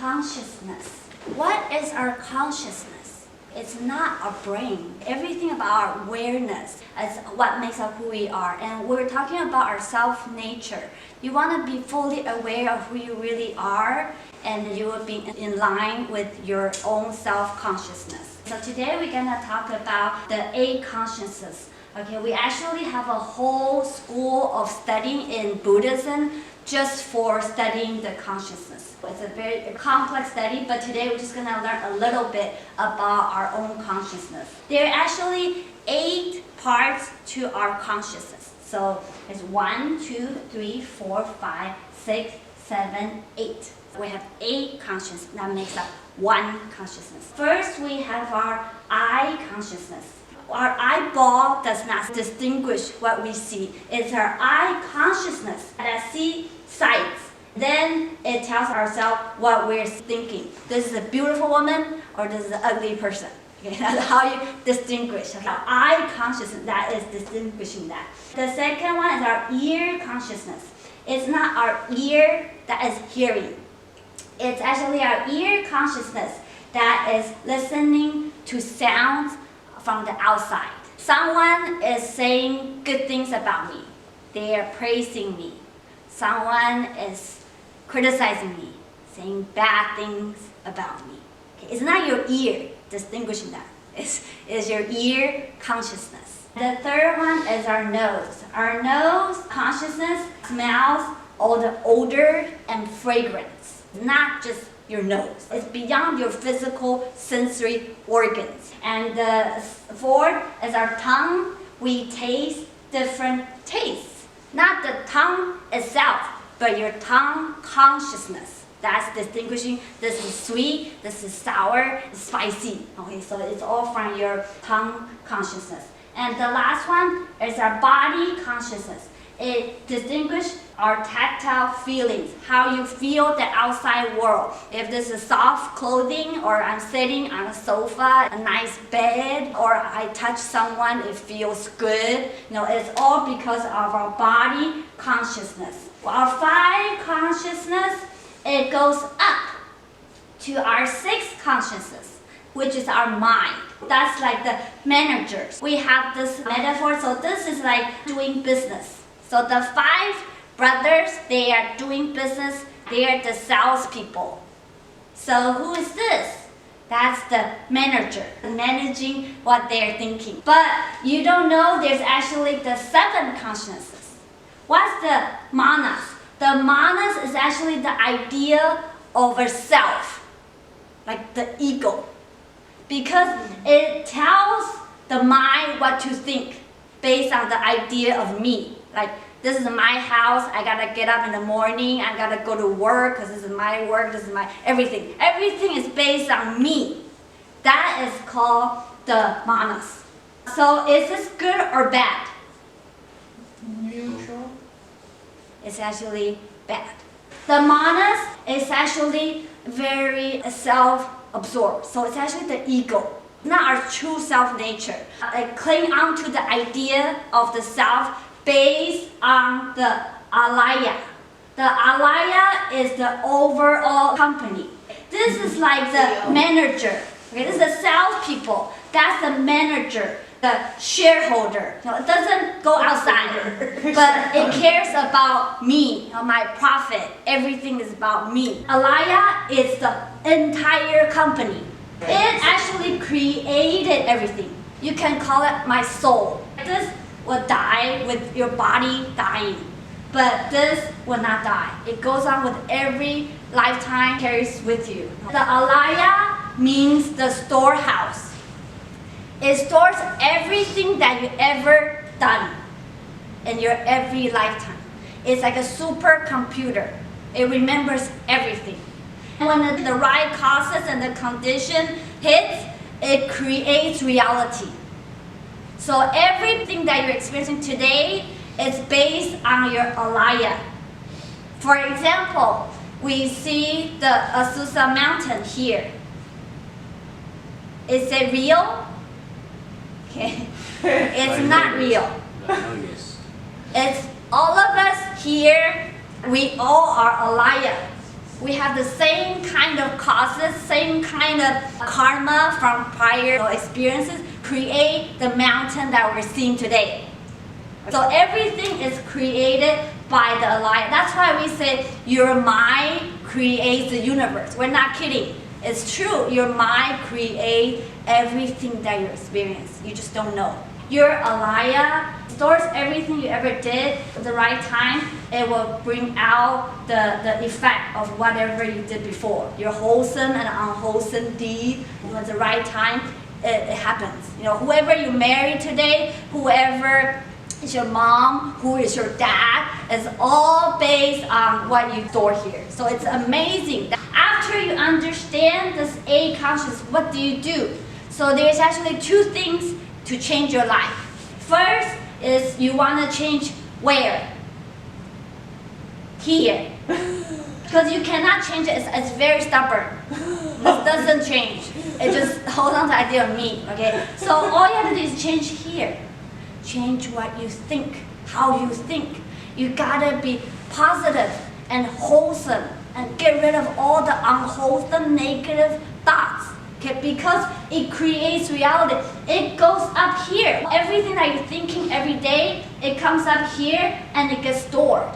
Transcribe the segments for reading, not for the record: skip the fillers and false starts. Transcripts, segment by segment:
consciousness. What is our consciousness? It's not our brain. Everything about our awareness is what makes up who we are. And we're talking about our self-nature. You want to be fully aware of who you really are, and you will be in line with your own self-consciousness. So today we're going to talk about the 8 consciousnesses. Okay, we actually have a whole school of studying in Buddhism just for studying the consciousness. It's a very complex study, but today we're just going to learn a little bit about our own consciousness. There are actually 8 parts to our consciousness. So it's 1, 2, 3, 4, 5, 6, 7, 8. We have 8 consciousness that makes up 1 consciousness. First, we have our I consciousness. Our eyeball does not distinguish what we see. It's our eye consciousness that sees sights. Then it tells ourselves what we're thinking. This is a beautiful woman or this is an ugly person. Okay, that's how you distinguish. Our eye consciousness, that is distinguishing that. The second one is our ear consciousness. It's not our ear that is hearing. It's actually our ear consciousness that is listening to sounds from the outside. Someone is saying good things about me. They are praising me. Someone is criticizing me, saying bad things about me. Okay, it's not your ear distinguishing that. It's your ear consciousness. The third one is our nose. Our nose consciousness smells all the odor and fragrance, not just your nose. It's beyond your physical sensory organs. And the fourth is our tongue. We taste different tastes. Not the tongue itself, but your tongue consciousness. That's distinguishing. This is sweet, this is sour, spicy. Okay, so it's all from your tongue consciousness. And the last one is our body consciousness. It distinguishes our tactile feelings, how you feel the outside world. If this is soft clothing, or I'm sitting on a sofa, a nice bed, or I touch someone, it feels good. It's all because of our body consciousness. Our 5 consciousness, it goes up to our 6 consciousness, which is our mind. That's like the managers. We have this metaphor, so this is like doing business. So the 5 brothers, they are doing business. They are the salespeople. So who is this? That's the manager, managing what they're thinking. But you don't know there's actually the 7 consciousnesses. What's the manas? The manas is actually the idea of a self, like the ego. Because it tells the mind what to think based on the idea of me. Like, this is my house, I gotta get up in the morning, I gotta go to work because this is my work, this is my everything. Everything is based on me. That is called the manas. So is this good or bad? Neutral. It's actually bad. The manas is actually very self-absorbed. So it's actually the ego, not our true self-nature. I cling on to the idea of the self based on the alaya. The alaya is the overall company. This is like the manager. Okay, this is the salespeople. That's the manager, the shareholder. It doesn't go outside, but it cares about me, my profit. Everything is about me. Alaya is the entire company. It actually created everything. You can call it my soul. This will die with your body dying, but this will not die. It goes on with every lifetime, carries with you. The alaya means the storehouse. It stores everything that you ever done in your every lifetime. It's like a supercomputer. It remembers everything. When the right causes and the condition hits, it creates reality. So everything that you're experiencing today is based on your alaya. For example, we see the Azusa mountain here. Is it real? Okay, it's not real. Yes. It's all of us here, we all are alaya. We have the same kind of process, same kind of karma from prior experiences create the mountain that we're seeing today. So everything is created by the alliance. That's why we say your mind creates the universe. We're not kidding. It's true. Your mind creates everything that you experience. You just don't know. Your alaya stores everything you ever did at the right time. It will bring out the effect of whatever you did before. Your wholesome and unwholesome deed at the right time, it happens. Whoever you marry today, whoever is your mom, who is your dad, is all based on what you store here. So it's amazing. After you understand this A consciousness, what do you do? So there's actually two things to change your life. First is you want to change where? Here. Because you cannot change it. It's very stubborn. This doesn't change. It just holds on to the idea of me. Okay? So all you have to do is change here. Change what you think, how you think. You gotta be positive and wholesome and get rid of all the unwholesome negative thoughts. Okay? Because it creates reality. It goes up here. Everything that you're thinking every day, it comes up here and it gets stored.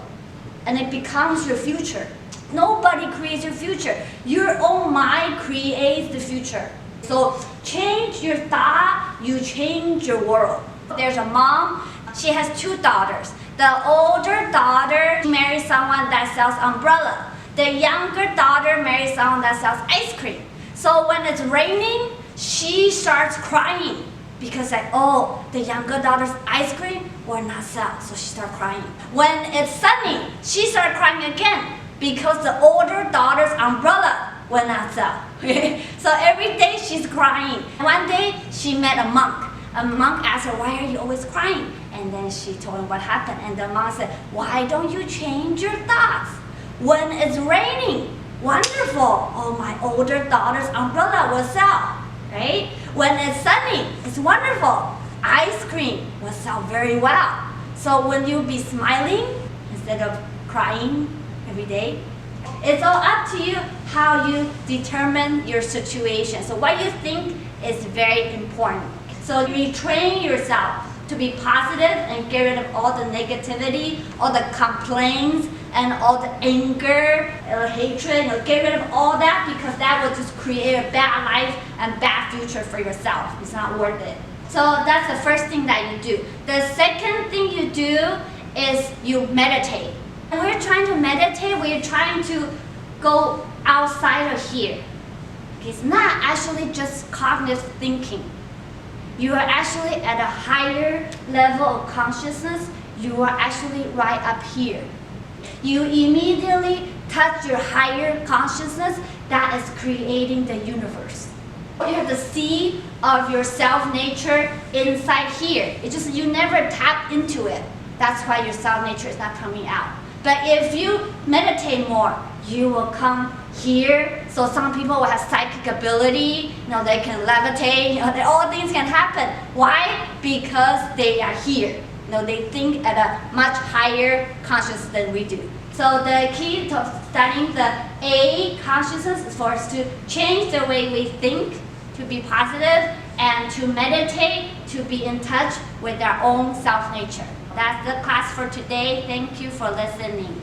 And it becomes your future. Nobody creates your future. Your own mind creates the future. So change your thought, you change your world. There's a mom, she has two daughters. The older daughter marries someone that sells umbrella. The younger daughter marries someone that sells ice cream. So when it's raining, she starts crying because the younger daughter's ice cream will not sell, so she starts crying. When it's sunny, she starts crying again because the older daughter's umbrella will not sell. So every day she's crying. One day she met a monk. A monk asked her, "Why are you always crying?" And then she told him what happened. And the monk said, "Why don't you change your thoughts? When it's raining, wonderful. Oh, my older daughter's umbrella will sell. Right? When it's sunny, it's wonderful. Ice cream will sell very well." So when you be smiling instead of crying every day, it's all up to you how you determine your situation. So what you think is very important. So retrain yourself to be positive and get rid of all the negativity, all the complaints, and all the anger, hatred. Get rid of all that because that will just create a bad life and bad future for yourself. It's not worth it. So that's the first thing that you do. The second thing you do is you meditate. When we're trying to meditate, we're trying to go outside of here. It's not actually just cognitive thinking. You are actually at a higher level of consciousness. You are actually right up here. You immediately touch your higher consciousness that is creating the universe. You have the seed of your self-nature inside here. It's just you never tap into it. That's why your self-nature is not coming out. But if you meditate more, you will come here. So some people will have psychic ability, they can levitate, all things can happen. Why? Because they are here. They think at a much higher consciousness than we do. So the key to studying the A consciousness is for us to change the way we think, to be positive, and to meditate, to be in touch with our own self-nature. That's the class for today. Thank you for listening.